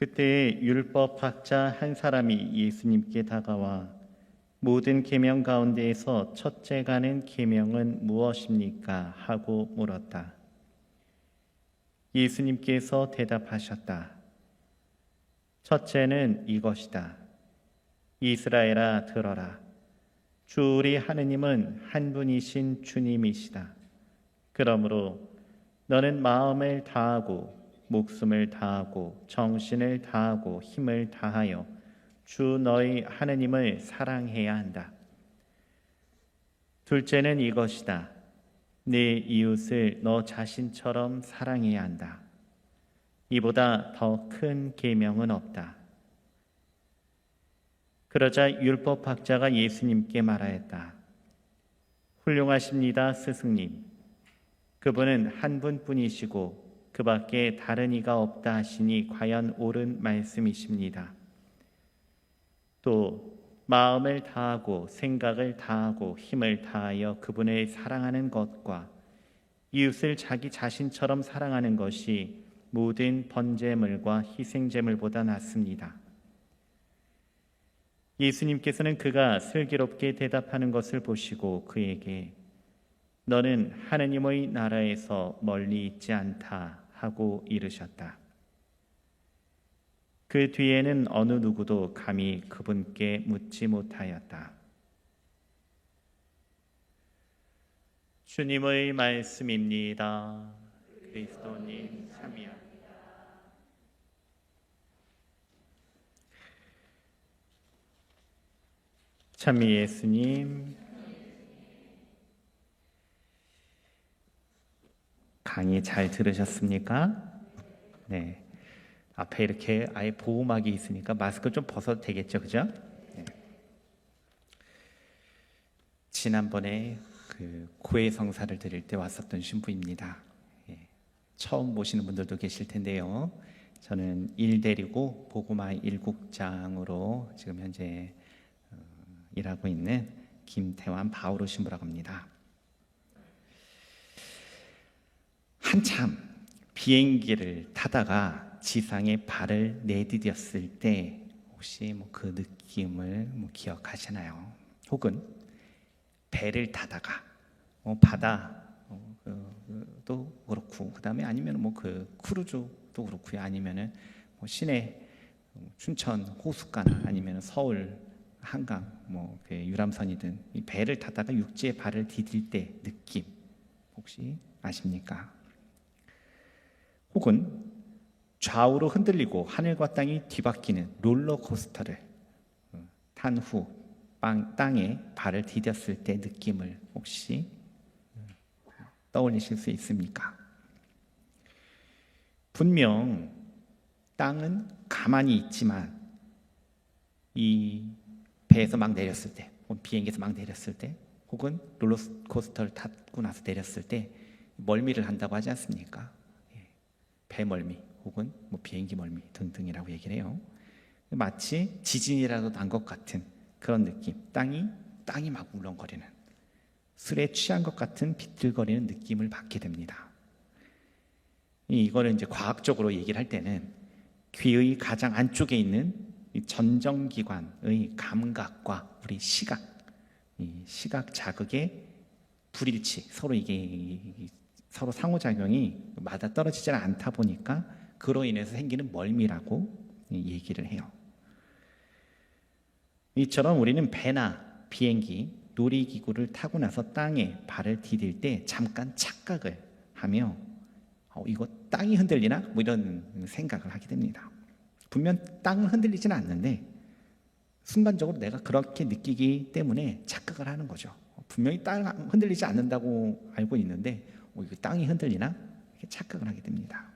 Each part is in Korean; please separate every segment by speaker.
Speaker 1: 그때 율법학자 한 사람이 예수님께 다가와 모든 계명 가운데에서 첫째가는 계명은 무엇입니까? 하고 물었다. 예수님께서 대답하셨다. 첫째는 이것이다. 이스라엘아 들어라. 주 우리 하느님은 한 분이신 주님이시다. 그러므로 너는 마음을 다하고 목숨을 다하고 정신을 다하고 힘을 다하여 주 너희 하느님을 사랑해야 한다. 둘째는 이것이다. 네 이웃을 너 자신처럼 사랑해야 한다. 이보다 더 큰 계명은 없다. 그러자 율법학자가 예수님께 말하였다. 훌륭하십니다, 스승님. 그분은 한 분뿐이시고 그 밖에 다른 이가 없다 하시니 과연 옳은 말씀이십니다. 또 마음을 다하고 생각을 다하고 힘을 다하여 그분을 사랑하는 것과 이웃을 자기 자신처럼 사랑하는 것이 모든 번제물과 희생제물보다 낫습니다. 예수님께서는 그가 슬기롭게 대답하는 것을 보시고 그에게 너는 하느님의 나라에서 멀리 있지 않다 하고 이르셨다. 그 뒤에는 어느 누구도 감히 그분께 묻지 못하였다. 주님의 말씀입니다. 그리스도님 참여합니다. 참미 예수님, 강의 잘 들으셨습니까? 네. 앞에 이렇게 아예 보호막이 있으니까 마스크 좀 벗어도 되겠죠, 그죠? 네. 지난번에 그 고해 성사를 드릴 때 왔었던 신부입니다. 예. 처음 보시는 분들도 계실 텐데요. 저는 일대리고 보고마 일국장으로 지금 현재 일하고 있는 김태환 바오로 신부라고 합니다. 한참 비행기를 타다가 지상에 발을 내디뎠을 때 혹시 그 느낌을 기억하시나요? 혹은 배를 타다가 바다도 그렇고, 그 다음에 아니면 그 크루즈도 그렇고요. 아니면은 시내 춘천 호숫가나 아니면 서울 한강 그 유람선이든 이 배를 타다가 육지에 발을 디딜 때 느낌 혹시 아십니까? 혹은 좌우로 흔들리고 하늘과 땅이 뒤바뀌는 롤러코스터를 탄 후 땅에 발을 디뎠을 때 느낌을 혹시 떠올리실 수 있습니까? 분명 땅은 가만히 있지만 이 배에서 막 내렸을 때, 비행기에서 막 내렸을 때, 혹은 롤러코스터를 타고 나서 내렸을 때 멀미를 한다고 하지 않습니까? 배 멀미 혹은 비행기 멀미 등등이라고 얘기를 해요. 마치 지진이라도 난 것 같은 그런 느낌, 땅이 막 울렁거리는, 술에 취한 것 같은 비틀거리는 느낌을 받게 됩니다. 이거를 이제 과학적으로 얘기를 할 때는 귀의 가장 안쪽에 있는 이 전정기관의 감각과 우리 시각, 이 시각 자극의 불일치, 서로 상호작용이 맞아 떨어지지 않다 보니까 그로 인해서 생기는 멀미라고 얘기를 해요. 이처럼 우리는 배나 비행기, 놀이기구를 타고 나서 땅에 발을 디딜 때 잠깐 착각을 하며 이거 땅이 흔들리나? 이런 생각을 하게 됩니다. 분명 땅은 흔들리지는 않는데 순간적으로 내가 그렇게 느끼기 때문에 착각을 하는 거죠. 분명히 땅 흔들리지 않는다고 알고 있는데 이거 땅이 흔들리나? 이렇게 착각을 하게 됩니다.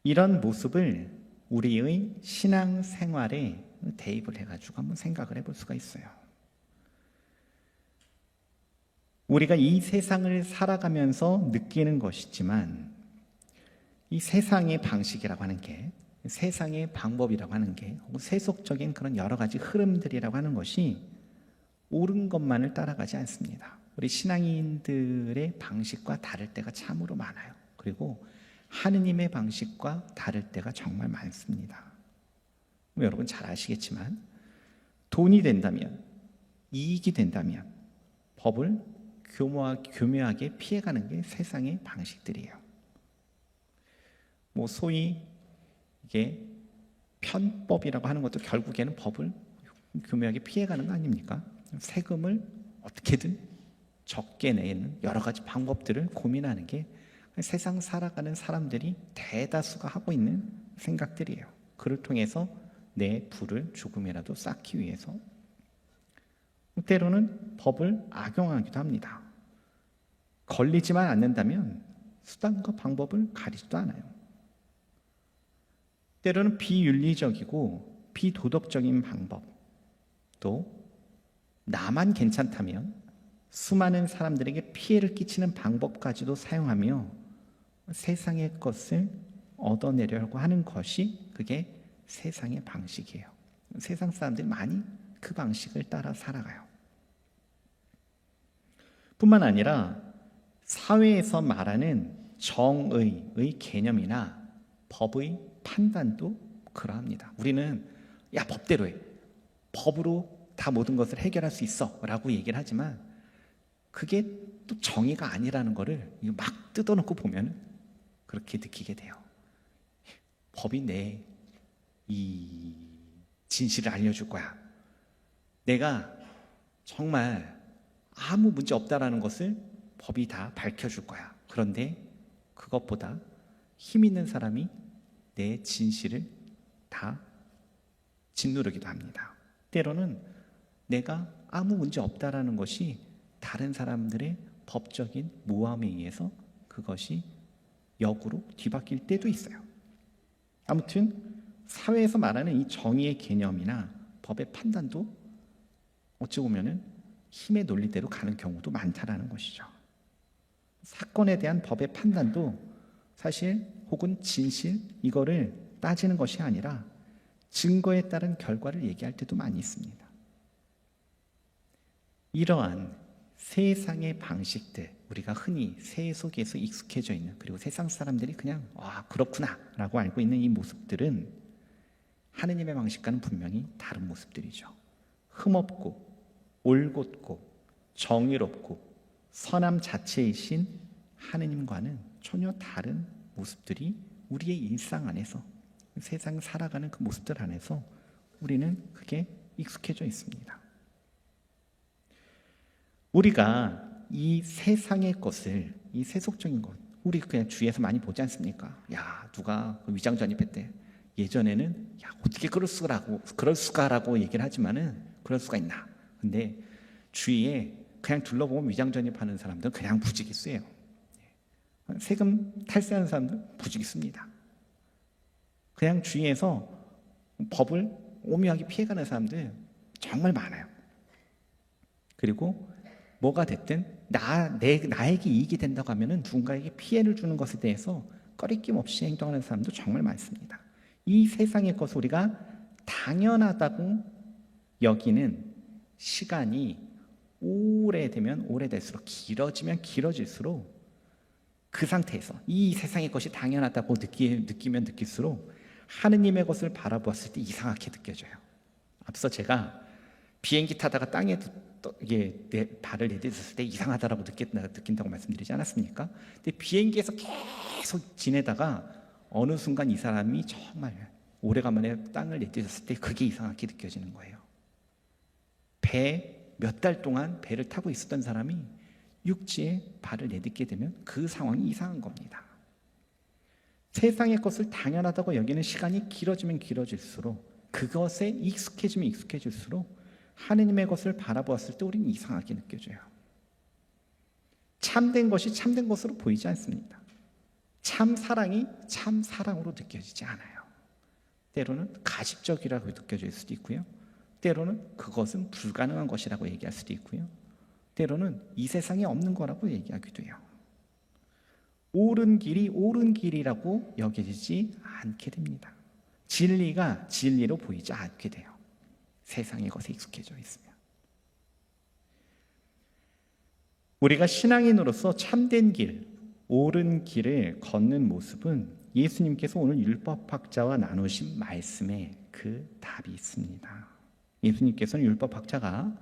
Speaker 1: 이런 모습을 우리의 신앙생활에 대입을 해가지고 한번 생각을 해볼 수가 있어요. 우리가 이 세상을 살아가면서 느끼는 것이지만 이 세상의 방식이라고 하는 게, 세상의 방법이라고 하는 게, 세속적인 그런 여러 가지 흐름들이라고 하는 것이 옳은 것만을 따라가지 않습니다. 우리 신앙인들의 방식과 다를 때가 참으로 많아요. 그리고 하느님의 방식과 다를 때가 정말 많습니다. 여러분 잘 아시겠지만 돈이 된다면, 이익이 된다면 법을 교묘하게 피해가는 게 세상의 방식들이에요. 소위 이게 편법이라고 하는 것도 결국에는 법을 교묘하게 피해가는 거 아닙니까? 세금을 어떻게든 적게 내는 여러 가지 방법들을 고민하는 게 세상 살아가는 사람들이 대다수가 하고 있는 생각들이에요. 그를 통해서 내 부를 조금이라도 쌓기 위해서 때로는 법을 악용하기도 합니다. 걸리지만 않는다면 수단과 방법을 가리지도 않아요. 때로는 비윤리적이고 비도덕적인 방법, 또 나만 괜찮다면 수많은 사람들에게 피해를 끼치는 방법까지도 사용하며 세상의 것을 얻어내려고 하는 것이 그게 세상의 방식이에요. 세상 사람들이 많이 그 방식을 따라 살아가요. 뿐만 아니라 사회에서 말하는 정의의 개념이나 법의 판단도 그러합니다. 우리는 야 법대로 해, 법으로 다 모든 것을 해결할 수 있어 라고 얘기를 하지만 그게 또 정의가 아니라는 거를 막 뜯어놓고 보면 그렇게 느끼게 돼요. 법이 내 이 진실을 알려줄 거야. 내가 정말 아무 문제 없다라는 것을 법이 다 밝혀줄 거야. 그런데 그것보다 힘 있는 사람이 내 진실을 다 짓누르기도 합니다. 때로는 내가 아무 문제 없다라는 것이 다른 사람들의 법적인 모함에 의해서 그것이 역으로 뒤바뀔 때도 있어요. 아무튼 사회에서 말하는 이 정의의 개념이나 법의 판단도 어찌 보면은 힘의 논리대로 가는 경우도 많다라는 것이죠. 사건에 대한 법의 판단도 사실 혹은 진실 이거를 따지는 것이 아니라 증거에 따른 결과를 얘기할 때도 많이 있습니다. 이러한 세상의 방식들, 우리가 흔히 세 속에서 익숙해져 있는, 그리고 세상 사람들이 그냥 그렇구나 라고 알고 있는 이 모습들은 하느님의 방식과는 분명히 다른 모습들이죠. 흠없고 올곧고 정의롭고 선함 자체이신 하느님과는 전혀 다른 모습들이 우리의 일상 안에서, 세상 살아가는 그 모습들 안에서 우리는 그게 익숙해져 있습니다. 우리가 이 세상의 것을, 이 세속적인 것, 우리 그냥 주위에서 많이 보지 않습니까? 야, 누가 위장 전입했대. 예전에는 야, 어떻게 그럴 수가라고 얘기를 하지만은 그럴 수가 있나? 근데 주위에 그냥 둘러보면 위장 전입하는 사람들은 그냥 부지기수예요. 세금 탈세하는 사람들은 부지기수입니다. 그냥 주위에서 법을 오묘하게 피해가는 사람들 정말 많아요. 그리고 뭐가 됐든 나에게 이익이 된다고 하면은 누군가에게 피해를 주는 것에 대해서 꺼리낌 없이 행동하는 사람도 정말 많습니다. 이 세상의 것을 우리가 당연하다고 여기는 시간이 오래되면 오래될수록, 길어지면 길어질수록 그 상태에서 이 세상의 것이 당연하다고 느끼면 느낄수록 하느님의 것을 바라보았을 때 이상하게 느껴져요. 앞서 제가 비행기 타다가 땅에 내 발을 내딛었을 때 이상하다라고 느낀다고 말씀드리지 않았습니까? 근데 비행기에서 계속 지내다가 어느 순간 이 사람이 정말 오래간만에 땅을 내딛었을 때 그게 이상하게 느껴지는 거예요. 몇 달 동안 배를 타고 있었던 사람이 육지에 발을 내딛게 되면 그 상황이 이상한 겁니다. 세상의 것을 당연하다고 여기는 시간이 길어지면 길어질수록, 그것에 익숙해지면 익숙해질수록 하느님의 것을 바라보았을 때 우리는 이상하게 느껴져요. 참된 것이 참된 것으로 보이지 않습니다. 참 사랑이 참 사랑으로 느껴지지 않아요. 때로는 가십적이라고 느껴질 수도 있고요. 때로는 그것은 불가능한 것이라고 얘기할 수도 있고요. 때로는 이 세상에 없는 거라고 얘기하기도 해요. 옳은 길이 옳은 길이라고 여겨지지 않게 됩니다. 진리가 진리로 보이지 않게 돼요. 세상의 것에 익숙해져 있으면. 우리가 신앙인으로서 참된 길, 옳은 길을 걷는 모습은 예수님께서 오늘 율법학자와 나누신 말씀에 그 답이 있습니다. 예수님께서는 율법학자가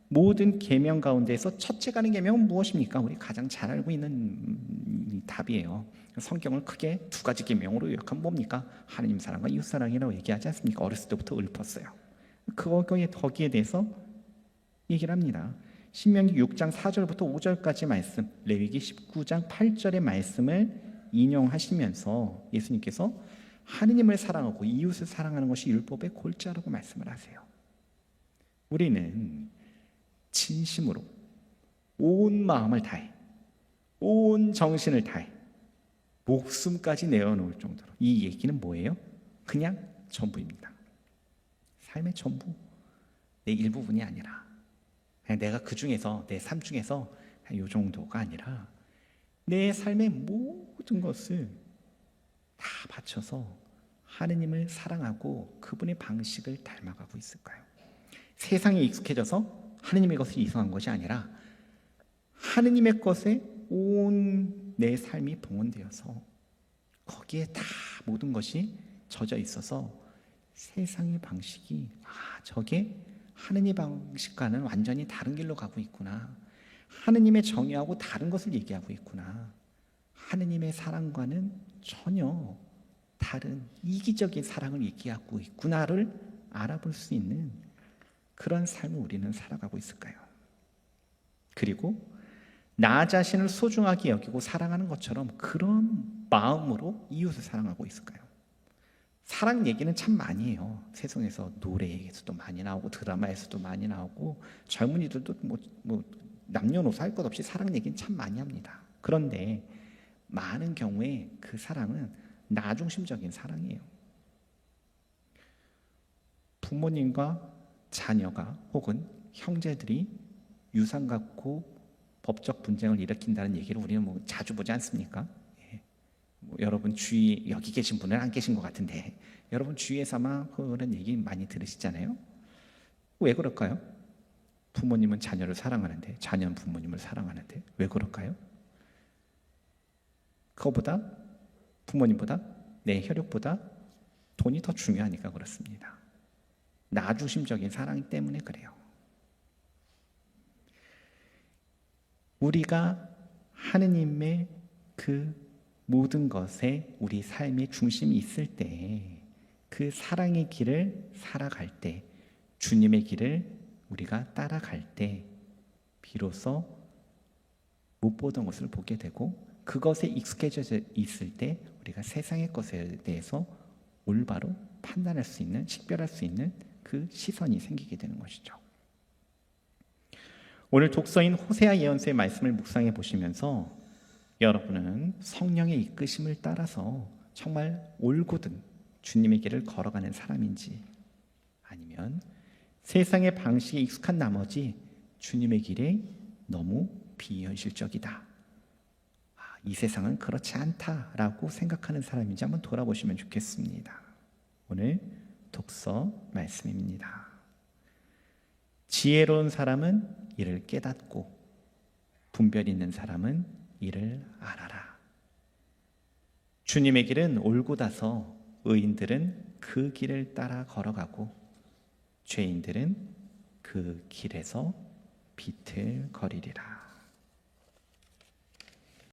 Speaker 1: 모든 계명 가운데서 첫째 가는 계명은 무엇입니까? 우리 가장 잘 알고 있는 답이에요. 성경을 크게 두 가지 계명으로 요약하면 뭡니까? 하느님 사랑과 이웃 사랑이라고 얘기하지 않습니까? 어렸을 때부터 읊었어요. 거기에 대해서 얘기를 합니다. 신명기 6장 4절부터 5절까지 말씀, 레위기 19장 8절의 말씀을 인용하시면서 예수님께서 하느님을 사랑하고 이웃을 사랑하는 것이 율법의 골자라고 말씀을 하세요. 우리는 진심으로 온 마음을 다해, 온 정신을 다해, 목숨까지 내어놓을 정도로, 이 얘기는 뭐예요? 그냥 전부입니다. 삶의 전부, 내 일부분이 아니라 그냥 내가 그 중에서, 내 삶 중에서 이 정도가 아니라 내 삶의 모든 것을 다 바쳐서 하느님을 사랑하고 그분의 방식을 닮아가고 있을까요? 세상에 익숙해져서 하느님의 것이 이상한 것이 아니라 하느님의 것에 온 내 삶이 봉헌되어서 거기에 다 모든 것이 젖어 있어서 세상의 방식이 저게 하느님 방식과는 완전히 다른 길로 가고 있구나. 하느님의 정의하고 다른 것을 얘기하고 있구나. 하느님의 사랑과는 전혀 다른 이기적인 사랑을 얘기하고 있구나를 알아볼 수 있는 그런 삶을 우리는 살아가고 있을까요? 그리고 나 자신을 소중하게 여기고 사랑하는 것처럼 그런 마음으로 이웃을 사랑하고 있을까요? 사랑 얘기는 참 많이 해요. 세상에서 노래에서도 많이 나오고 드라마에서도 많이 나오고 젊은이들도 뭐 남녀노소 할 것 없이 사랑 얘기는 참 많이 합니다. 그런데 많은 경우에 그 사랑은 나 중심적인 사랑이에요. 부모님과 자녀가 혹은 형제들이 유산 갖고 법적 분쟁을 일으킨다는 얘기를 우리는 뭐 자주 보지 않습니까? 여러분 주위 여기 계신 분은 안 계신 것 같은데 여러분 주위에서 아마 그런 얘기 많이 들으시잖아요. 왜 그럴까요? 부모님은 자녀를 사랑하는데 자녀는 부모님을 사랑하는데 왜 그럴까요? 그거보다 부모님보다 내 혈육보다 돈이 더 중요하니까 그렇습니다. 나 중심적인 사랑 때문에 그래요. 우리가 하느님의 그 모든 것에 우리 삶의 중심이 있을 때 그 사랑의 길을 살아갈 때 주님의 길을 우리가 따라갈 때 비로소 못 보던 것을 보게 되고 그것에 익숙해져 있을 때 우리가 세상의 것에 대해서 올바로 판단할 수 있는, 식별할 수 있는 그 시선이 생기게 되는 것이죠. 오늘 독서인 호세아 예언서의 말씀을 묵상해 보시면서 여러분은 성령의 이끄심을 따라서 정말 올곧은 주님의 길을 걸어가는 사람인지 아니면 세상의 방식에 익숙한 나머지 주님의 길에 너무 비현실적이다. 이 세상은 그렇지 않다라고 생각하는 사람인지 한번 돌아보시면 좋겠습니다. 오늘 독서 말씀입니다. 지혜로운 사람은 이를 깨닫고 분별 있는 사람은 이를 알아라. 주님의 길은 올곧아서 의인들은 그 길을 따라 걸어가고 죄인들은 그 길에서 비틀거리리라.